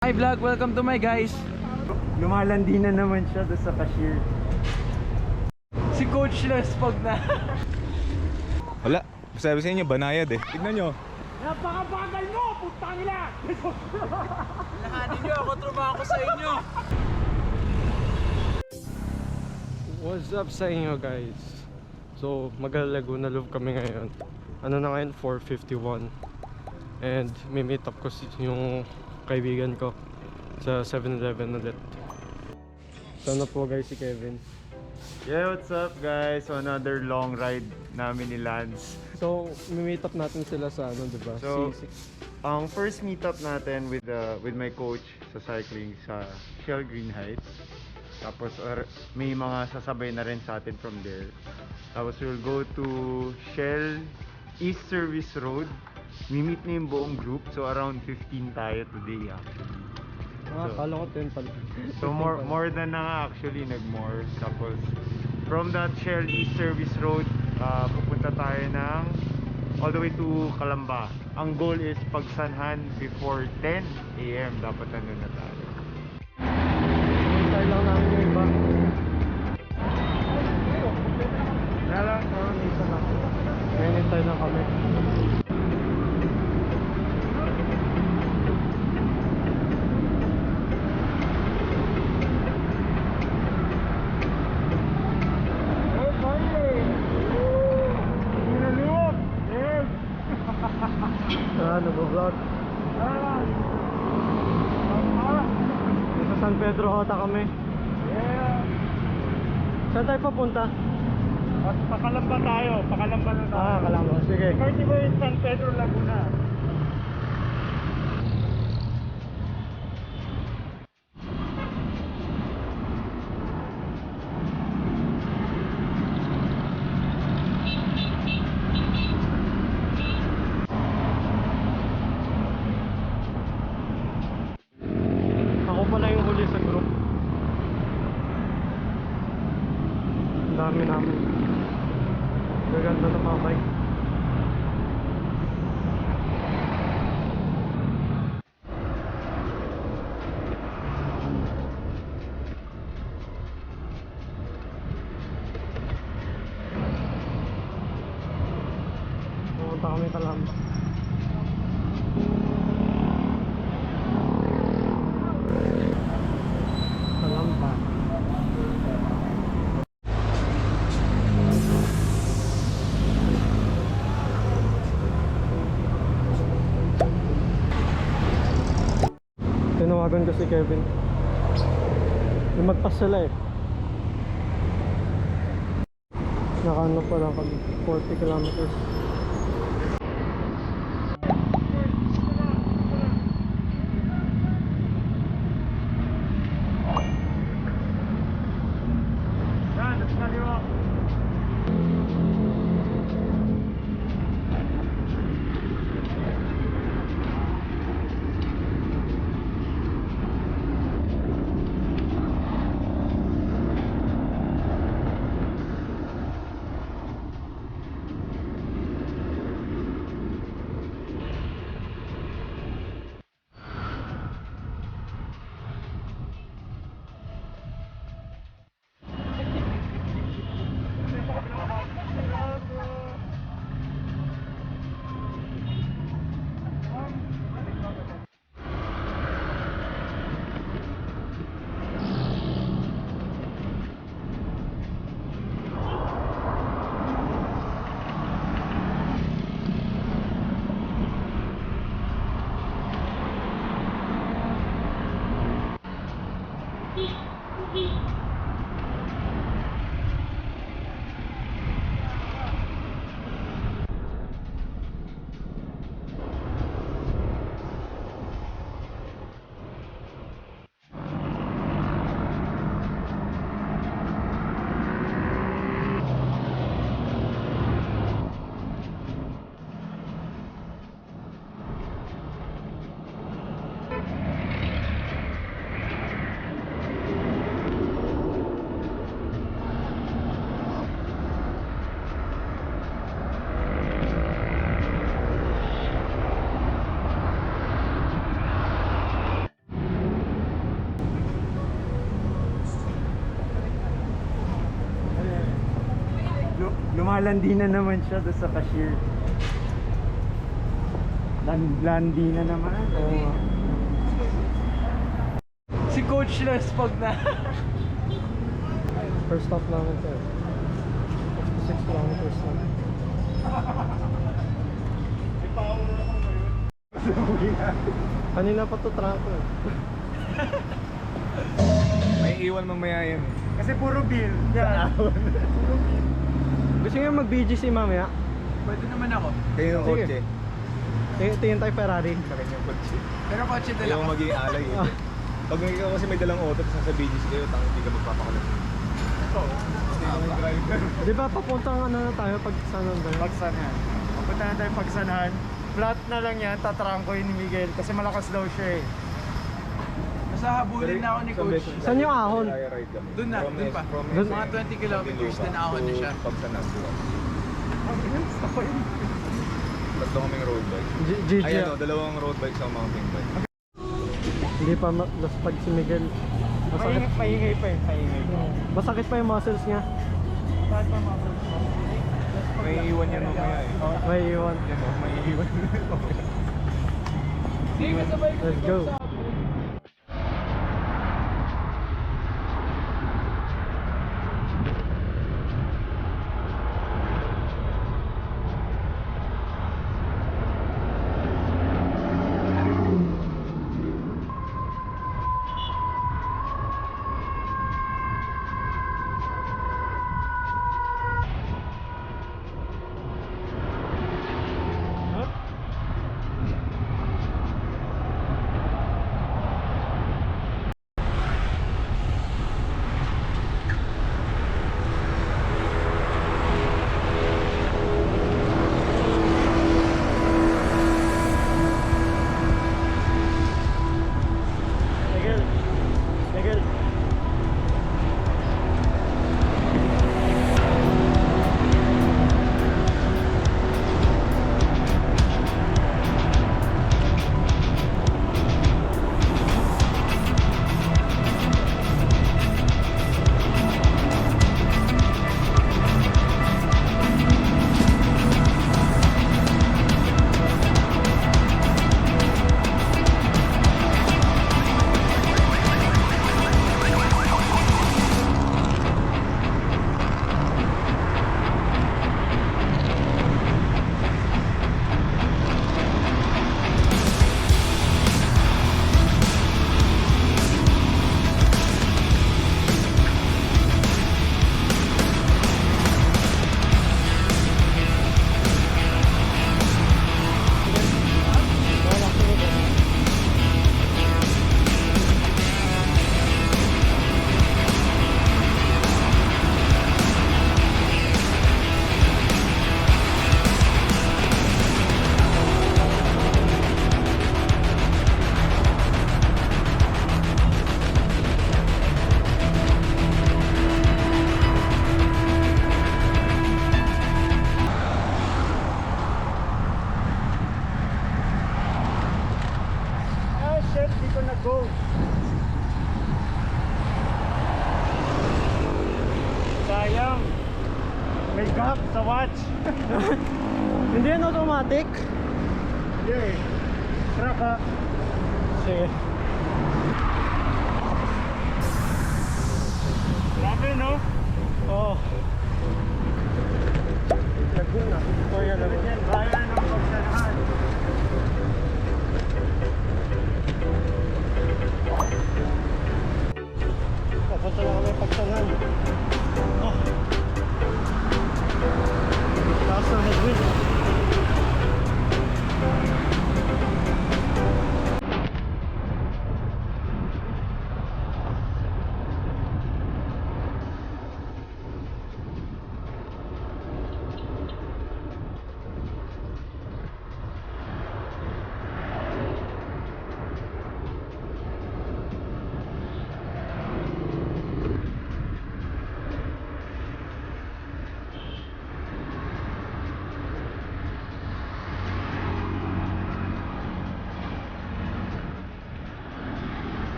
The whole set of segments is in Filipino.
Hi vlog, welcome to my guys. Lumalandi na naman siya doon sa cashier. Si Coachless pag na. Wala, sabi sa inyo, banayad eh. Tignan nyo. Napakabagal mo, putang ina! Lahanin nyo, ako trumahan ko sa inyo. What's up sa inyo guys? So Laguna Loop kami ngayon. Ano na ngayon? 4:51. And may meet up ko yung kaibigan ko sa 7-Eleven ulit. Sana po guys si Kevin. Yeah, what's up guys? So another long ride namin ni Lance. So may meet up natin sila sa ano, diba? So, C6. ang first meet up natin with my coach sa cycling sa Shell Green Heights. Tapos may mga sasabay na rin sa atin from there. Tapos we'll go to Shell East Service Road. Mi-meet na yung buong group. So around 15 tayo today actually. Akala ko 10 pala. So more than na nga actually, nag-more. Tapos from that Shell East Service Road, pupunta tayo ng all the way to Calamba. Ang goal is pagsanhan before 10 AM. Dapat nandun na tayo. Hintay lang namin yung iba. Nala, Isa lang. May hintay lang kami. Nag-vlog. Sa San Pedro Hota kami. Yeah! Saan tayo papunta? Pakalamba tayo. Pakalamba na tayo. Kalamba. Sige. Kasi mo yung San Pedro Laguna. Ako pala yung huli sa group. Ang dami namin. Gaganda ng mga bike. Pumunta kami Calamba. Calamba. Tinawagan ko si Kevin. Yung magpas sila eh. Nakaano pa lang kami, 40 kilometers. Yan, let's kaliwa. Lumalandi na naman siya doon sa cashier. Landi na naman. Oo nga. Si Coachless pag na. First stop namin sir. 56 kilometers na. Kanina pa to trangko eh. May iwan mamaya yan. Kasi puro bill. Yan. Gusto nyo mag-BGC mamaya? Pwede naman ako. Kayo yung Sige. kotse. Tingin tayo Ferrari. Sa kanyang kotse. Pero kotse dala Ayaw ko. maging alay eh. Ah. Pag may ikaw kasi may dalang auto, tapos nasa BGC kayo, hindi ka magpapakulat. Hindi ka may driver. Di ba papuntang ano na tayo pag sanon ba yun? Pagsanan. Punta na tayo Pagsanan. Flat na lang yan, tatrangkoy ni Miguel kasi malakas daw siya eh. Basta habulin na ako ni Coach. Saan yung ahon? Doon na, From doon pa. From Doon? Mga 20 kilometers na ahon na siya. Pagsanan. Tatlo kaming road bike. GG. Ay ano, dalawang road bike sa mountain bike. Hindi pa laspag si Miguel. Masakit. Maingay pa yun, maingay pa. Masakit pa yung muscles niya. Saan pa mga May iwan yan mamaya eh. May iwan. Yan o, may iwan. Let's go. Miguel. Miguel. Ah, shit, di ko na-go. Sayang. May gap sa watch. Hindi yan automatic. Hindi eh. Truck ha. Sige. Grabe no? Oh. Laguna. Victoria Laguna. Yan, bayan ng Pagsanahan. Papunta na kami Pagsanan. Oh. Taas ng headwind.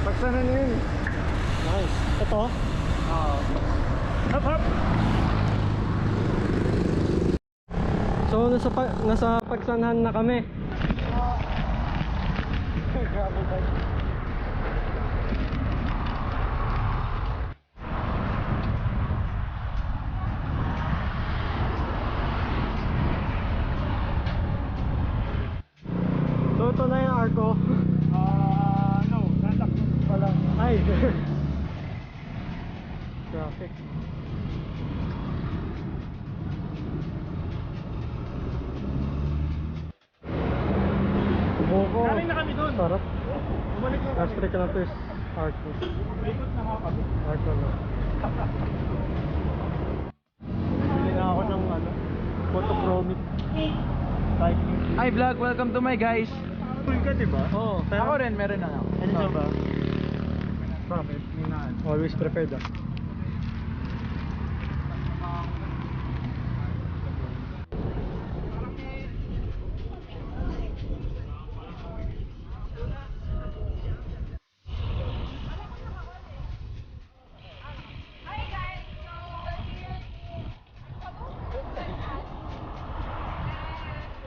Pagsanan na yun. Nice. Ito? Hop, hop. So, nasa Pagsanhan na kami. Grabe bike. So, ito na yung arko. No, nasa pala. Ay! Traffic. Boko. Galing na kami dun. Sarap. Bumalik na Last kami. 3 kilometers. Arco. Ikot na nga kami. Arco na. Bili na ako ng photochromic cycling. Hi vlog, welcome to my guys. Full ka, diba? Oo. Ako rin, meron na ako. Ano siya ba? Bakit? Minaan. Always prepared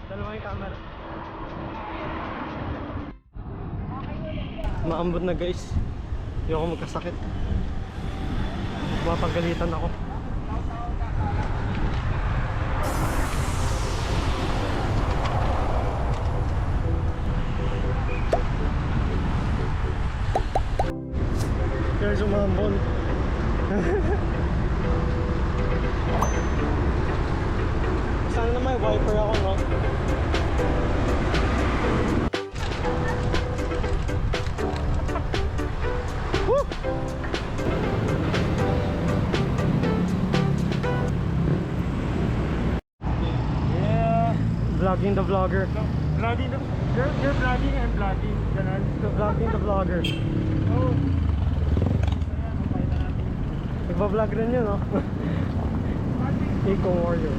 Dalawa yung camera. Maambot na guys. Hindi ako magkasakit. Mapagalitan ako. Kaya sumambon. Sana na may wiper ako, no? Yeah. Vlogging the vlogger. Vlogging the... You're vlogging, I'm vlogging. Ganun. Vlogging the vlogger. Oh. Nagpa-vlog rin yun, no? Eco Warrior.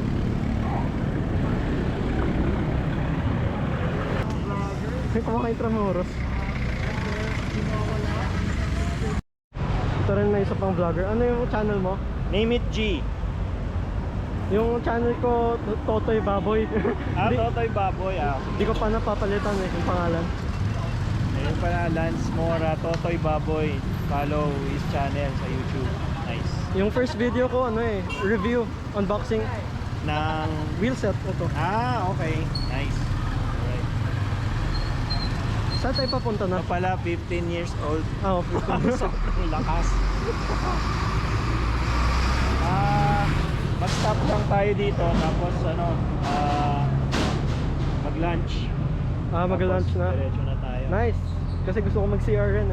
May kumakain Tramuros. Ito rin may isa pang vlogger. Ano yung channel mo? Name it G. Yung channel ko, Totoy Baboy. Totoy Baboy. Di ko pa napapalitan yung pangalan. Ayun pala, Lance Mora, Totoy Baboy. Follow his channel sa YouTube. Nice. Yung first video ko, review, unboxing, Nang... wheel set. Ito. Okay. Nice. Alright. Saan tayo papunta na? Ito pala, 15 years old. Ah, okay. Sobrang lakas. Mag-stop lang tayo dito. Tapos, mag-lunch. Mag-lunch Tapos, na. Diretso na tayo. Nice. Kasi gusto ko mag-CR rin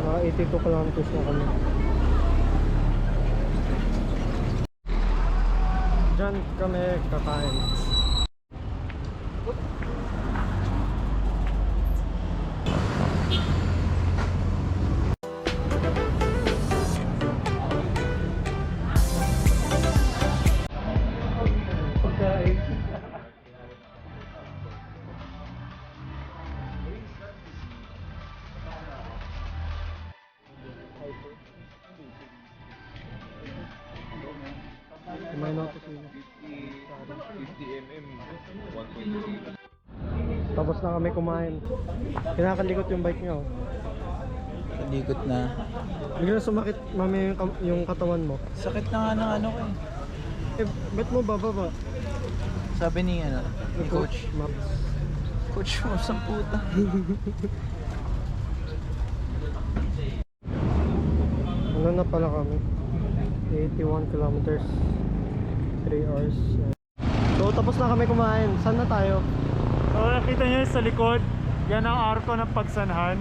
Mga 82 kilometers na kami. Diyan kami kakain. May notice yun. 50mm, 1.3. Tapos na kami kumain. Kinakalikot yung bike niya. Palikot na. Biglang sumakit mami yung katawan mo. Sakit na nga ng ano ko eh. Ba't mo bababa? Sabi ni Coach. Maps. Coach mo sa puta. Ano na pala kami? 81 kilometers. 3 hours. So tapos na kami kumain. Saan na tayo? So nakita nyo sa likod, yan ang arko ng Pagsanhan.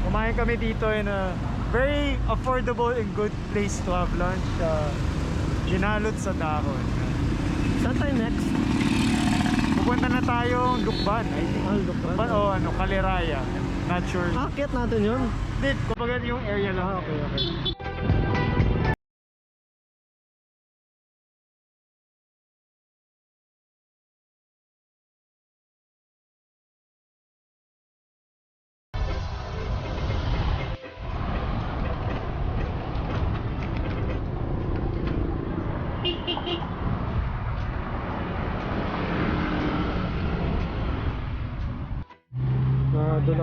Kumain kami dito in a very affordable and good place to have lunch. Ginalot sa dahon. Saan tayo next? Pupunta na tayong Lukban, I think. Lukban. Kaliraya. Not sure. Akit natin yun. Hindi, kumbaga yung area lang. Okay.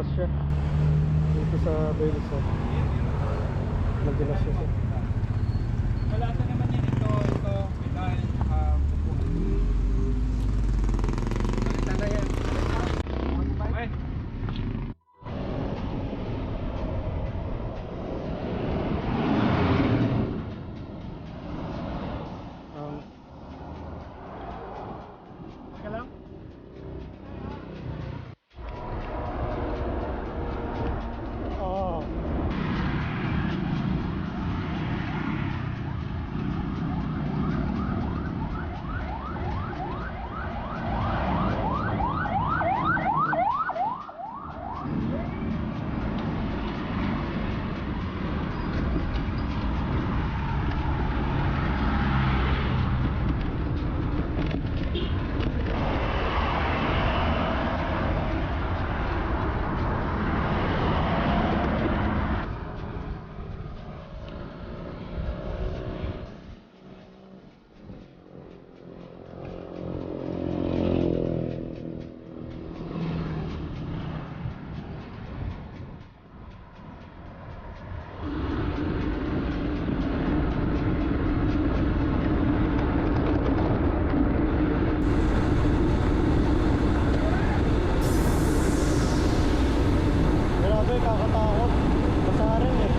Gracia. Dito sa Belisol. Mag-Gracia siya. Wala sa naman yan. Ito, pedal, buko. Balitan na yan. Ay. Teka lang. Oh. Grabe, kakatakot. Masarin eh.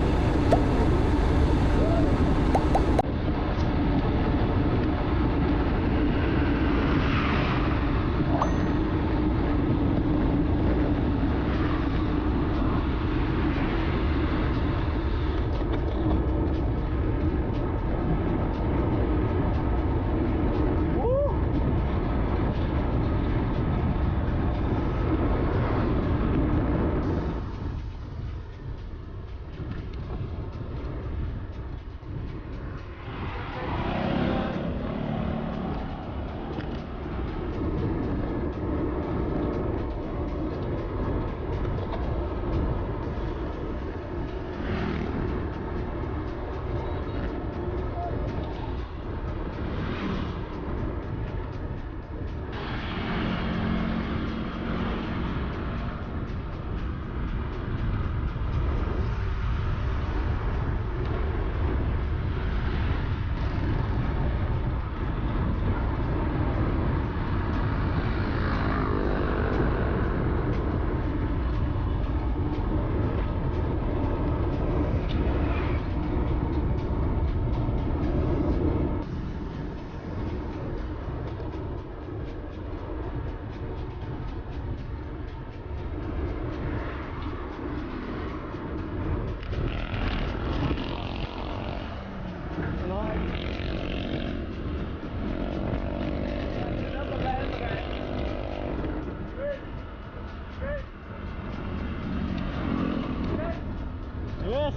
Yes!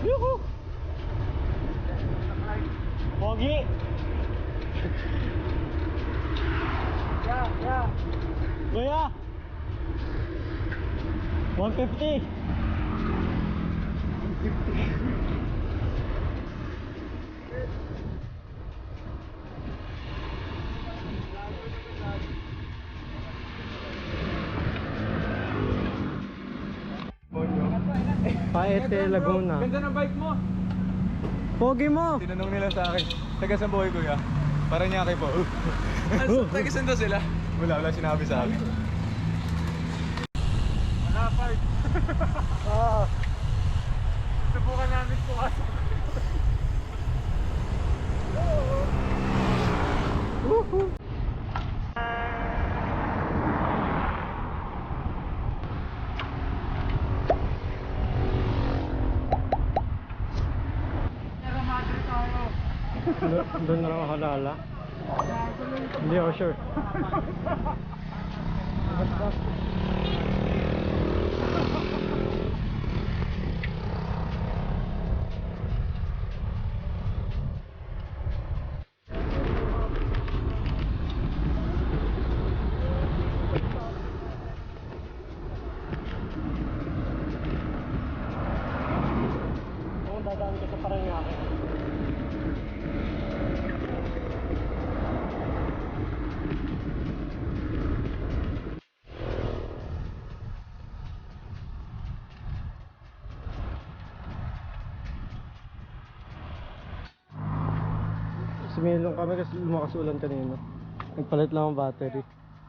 Yuhu! Pogi! Yeah. Kuya! 150! Paete, Laguna. Ganda ng bike mo. Pogi mo! Tinanong nila sa akin, taga saan po kayo, kuya? Paranaque po. Taga saan daw sila? Wala sinabi sa akin. Nakapart. Ah, Subukan namin pumasok. doon na lang ako halala. Hindi ako sure. Kung dadaan ka sa Paranaque. Sumilong kami kasi lumakas ulan kanina. Nagpalit lang ang battery.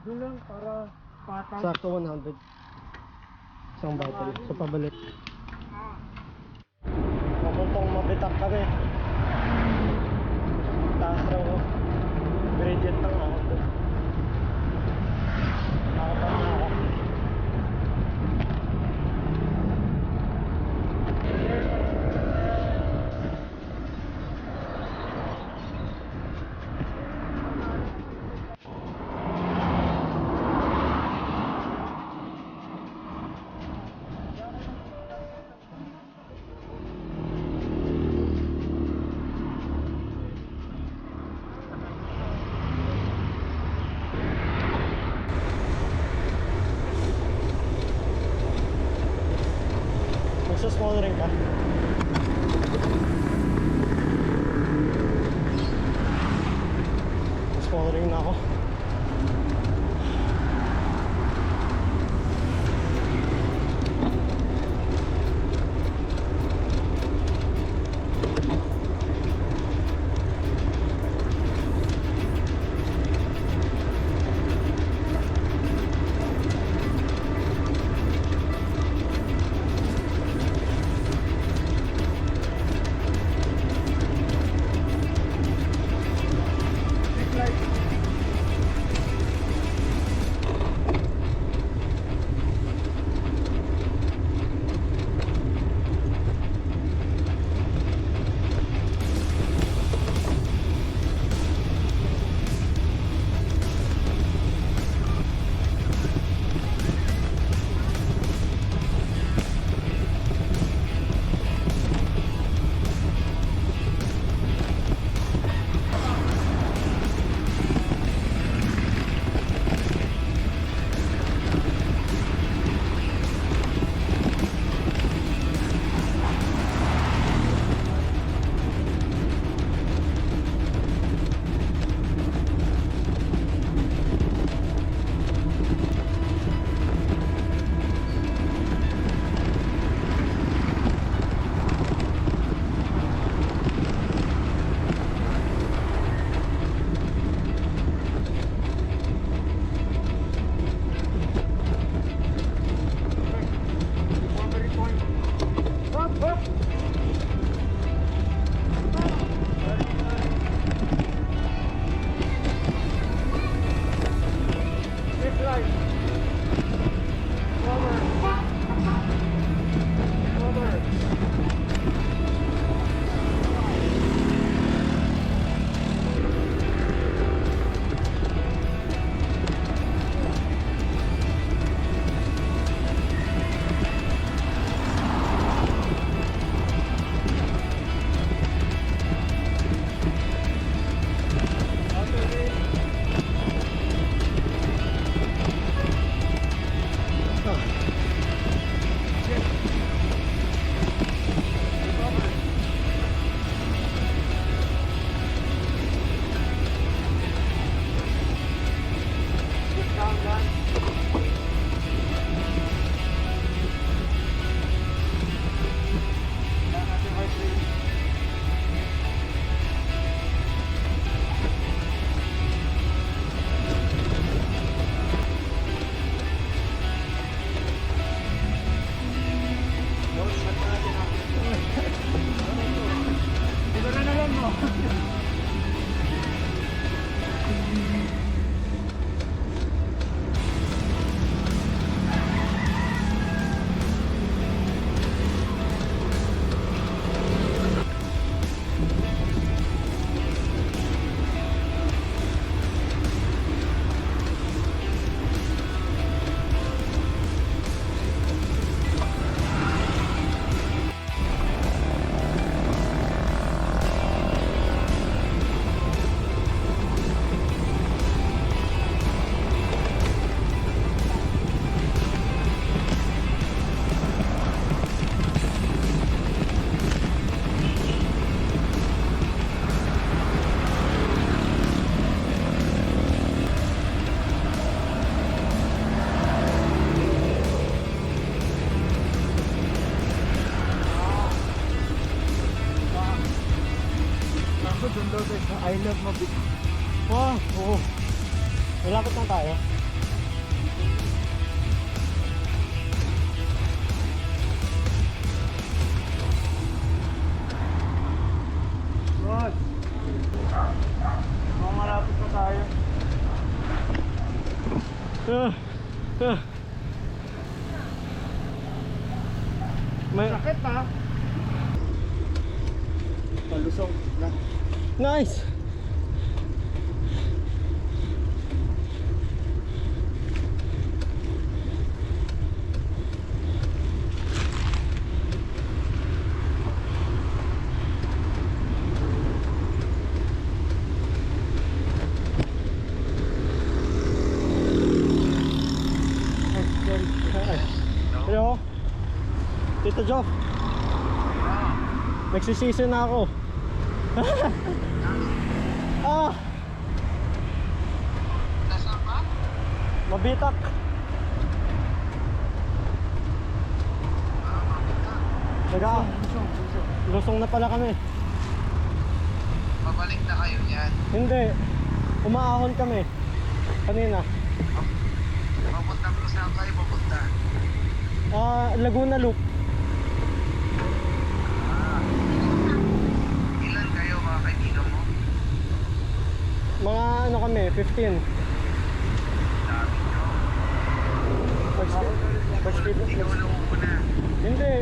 Doon lang para patag. Sakto 100. Isang battery. So pabalik. Papuntang mabitak kami. Taas raw ko. Gradient lang ako doon. Nakapag na ako. Magsa-small ring ka? Small ring na ako. Ako doon daw tayo sa I Love Mabit. Wow, oo. Malapit na tayo. Rod. Mga malapit na tayo. Ah, ah. May, Sakit ha? Palusong na. nice! Hello? Tito Joff? Nagsisisi na ako. Ah! Nasaan ka? Mabitak. Naga, lusong na pala kami. Pabalik na kayo yan. Hindi. Umaahon kami. Kanina. Papunta ko saan kayo papunta. Laguna Loop. Ilan kayo mga kaibigan mo? Mga ano kami, 15. Dami nyo. Ikaw na una. Hindi.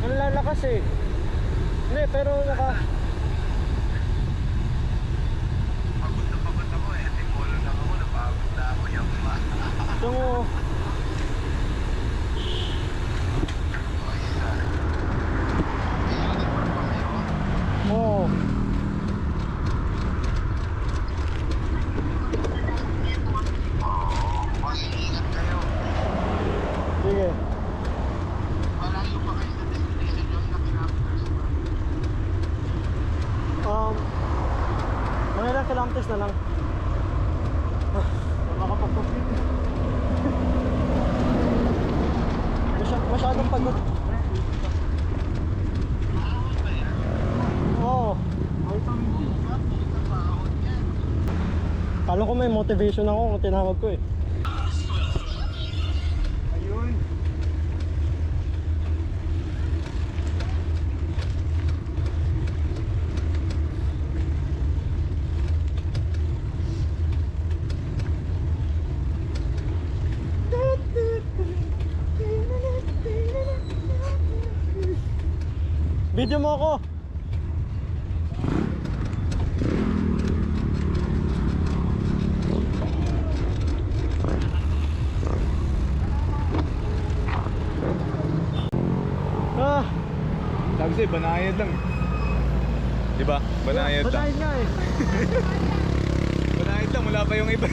Ang lalakas eh. Hindi, pero Pagod na pagod ako eh. Timolo lang ako. Napagod na ako yung Ito mo. Oo. Mag-iingat kayo. Sige. Malayo pa kayo sa destination nyo na kilometers pa. Mga ilang kilometers na lang. Makapagpapit. Masyadong pagod. Oo. Kala ko may motivation ako kung tinawag ko eh. Ayun. Video mo ako. Ah, Sabi sa'yo, banayad lang. Diba? Banayad lang. banayad nga eh. Banayad lang, wala pa yung iba.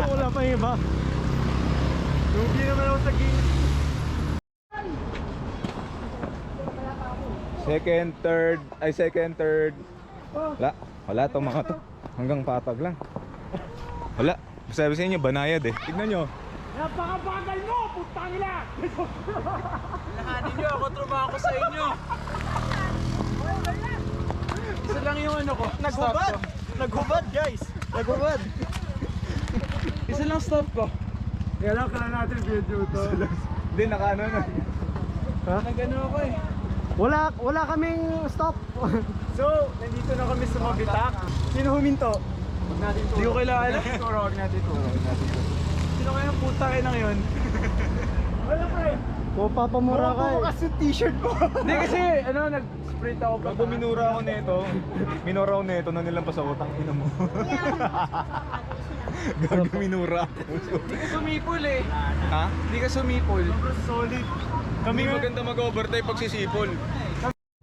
Wala pa yung iba. Lugi naman ako sa game. Second, third. Wala tong mga to. Hanggang patag lang. Wala. Sabi sa inyo, banayad eh. Tignan nyo. Napakabagal mo! Putang ina! Lahanin nyo, ako trumahan ko sa inyo. Isa lang yung ano ko. Naghubad! Naghubad guys! Naghubad! Isa lang stop ko. Kailangan ka lang natin video to. Hindi, nakaano na. Nagano ako eh. Wala kaming stop. So, nandito na kami sa Mabitak. Sino huminto? Huwag natin turo. Hindi ko kilala. Huwag natin turo. Sino kaya ang puta kayo nang yun? Wala pa eh. O papamura ka eh. Bukas yung t-shirt mo. Hindi kasi, ano, nag-sprint ako pa. Bago minura ako nito na nilampas sa utang ina mo. Gago minura ako. Hindi ka sumipol eh. Ha? Hindi ka sumipol. Solid. Kami maganda mag-overtime pag sisipol.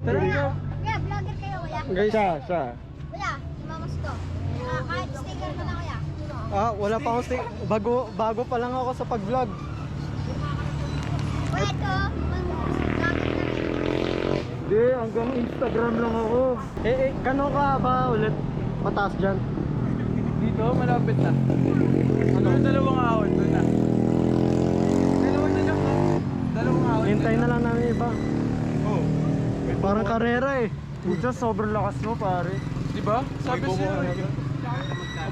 Tara nga. Kuya, vlogger kayo kuya? Guys, siya. Kuya, sumamos ko. Kahit sticker mo na kuya. Wala pa akong bago pa lang ako sa pag-vlog. Kuya, ito. Vlogger na rin. Hindi, hanggang Instagram lang ako. Kano ka ba ulit mataas dyan? Dito, malapit na. Ano? Dalawang ahon doon na. Dalawang na lang. Dalawang ahon. Hintay na lang namin iba. Oh. Parang karera eh. Puta, sobrang lakas mo pare. Di Di ba? Sabi sa'yo.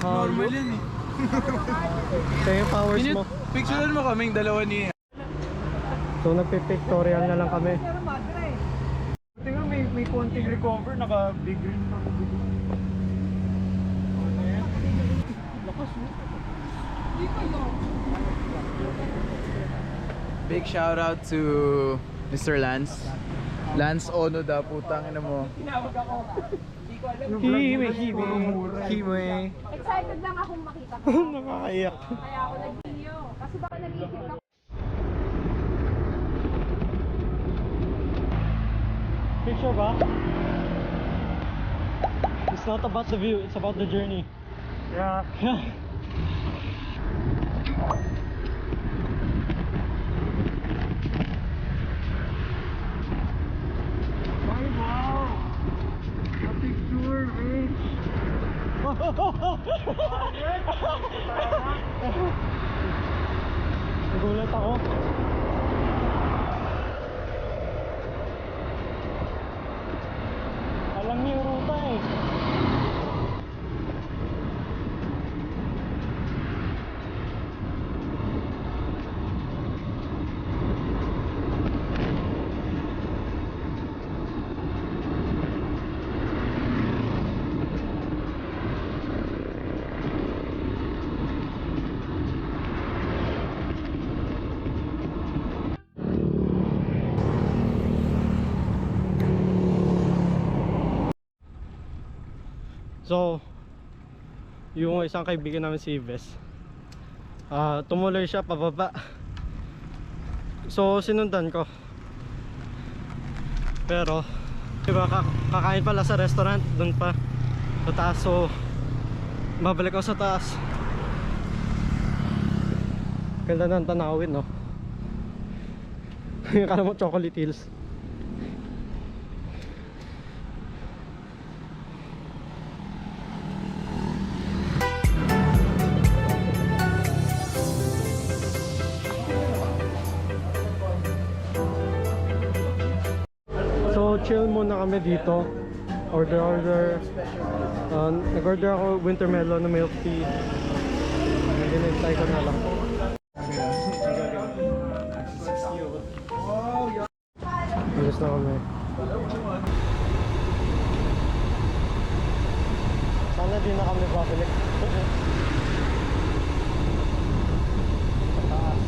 Normal yan eh. Kaya yung powers mo. Picturean mo kaming dalawa ni... So nagpipictorial na lang kami. Tingnan, may konting recover, naka big green pa. Big shout out to Mr. Lance. Lance Ono da, putang ina mo. Hime. Excited lang akong makita ko. Nakakaiyak. Kaya ako nag-video. Kasi baka nag-iisip ako. Picture ba? It's not about the view, it's about the journey. Yeah. Nagulat ako. Alam niyo yung ruta eh. So, yung isang kaibigan namin si Ives, tumuloy siya pababa. So, sinundan ko. Pero, diba, kakain pala sa restaurant, dun pa sa taas. So, babalik ako sa taas. Ganda ng tanawin, no? Kala mo chocolate hills. So chill muna kami dito. Order. Nag-order ako winter melon na milk tea. Ginintay ko na lang. Alas na kami. Sana di na kami babalik. Taas.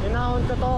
Inahon ko to.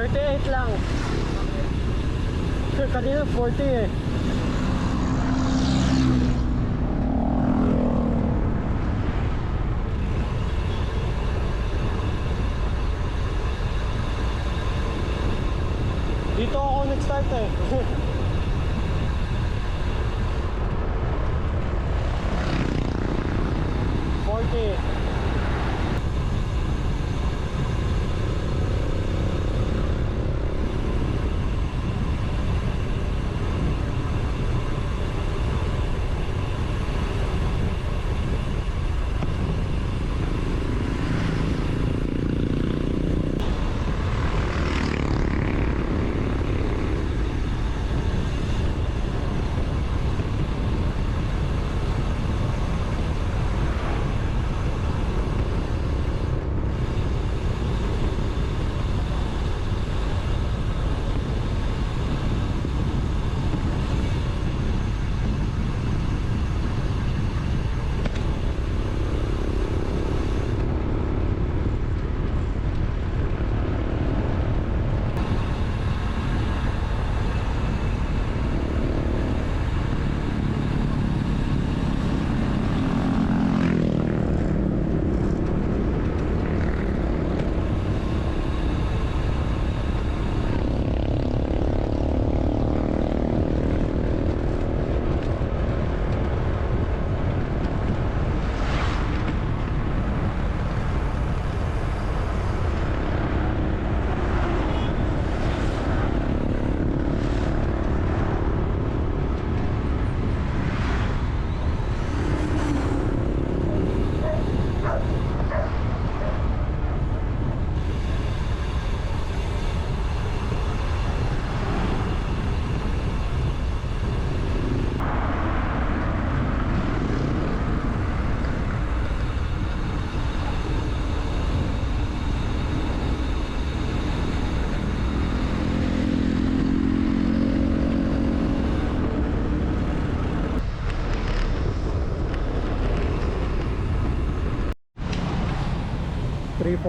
$38 lang. Kanina 40 eh. Dito ako nag-start eh.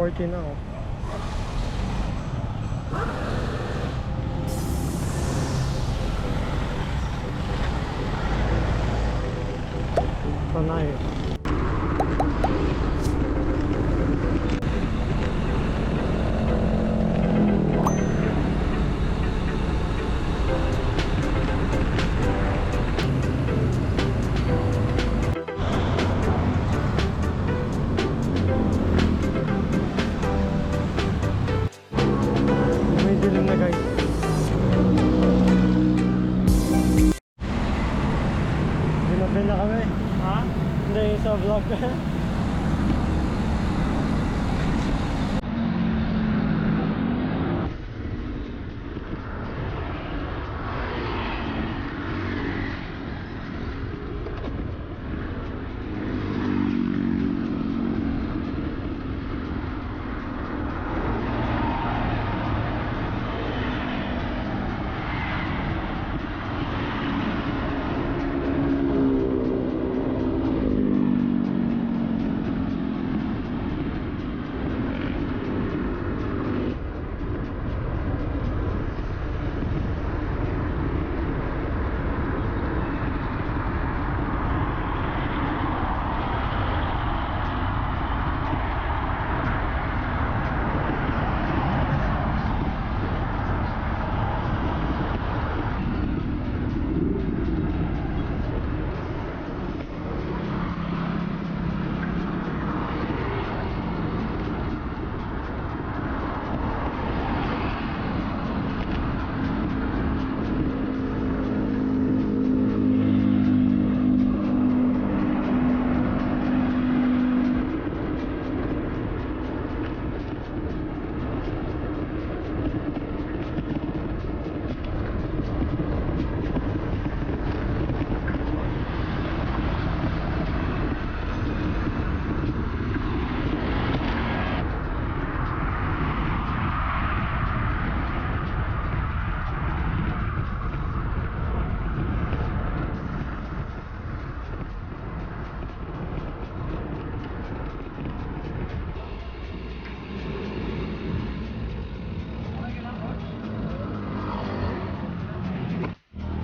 140 na oh. Panay. May dilim na guys. Binabil na kami. Ha? Hindi, sa vlog.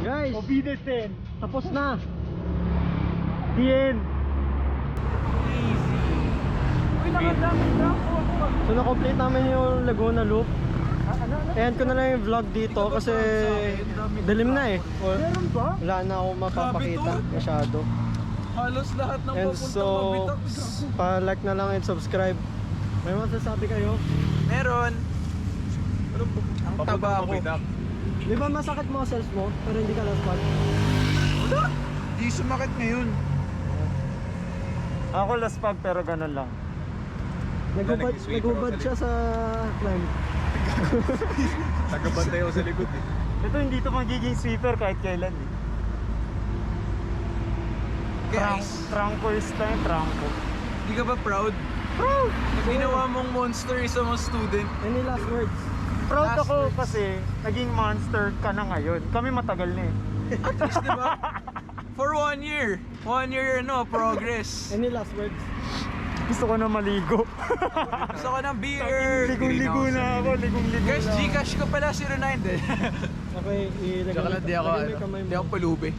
Guys, Forbidden 10. tapos na. The end. Uy, nakadami na. So na-complete namin yung Laguna Loop. End ko na lang yung vlog dito kasi dilim na eh. Meron ba? Wala na akong mapapakita masyado. Halos lahat ng And papuntang so, Mabitak. pa-like na lang and subscribe. May masasabi kayo? Meron. Ang taba ko. Di ba masakit muscles mo pero hindi ka laspag? Di sumakit ngayon. Ako last pag pero ganun lang. Nagubad siya sa climb. Tagabantay ako sa likod eh. Ito hindi to magiging sweeper kahit kailan eh. Guys, Trangko is time, trangko. di ka ba proud? Proud! Na ginawa mong monster isang mga student. Any last words? Proud Last ako words. kasi naging monster ka na ngayon. Kami matagal na eh. At least, di ba? For 1 year. 1 year, progress. Any last words? Gusto ko na maligo. Gusto ko ng beer. Ligong-ligo na ako, ligong-ligo Guys, na ako. Gcash ko pala 09 din. Okay, ilagay Tsaka lang, di ako, lagay mo yung kamay mo. di ako palubi.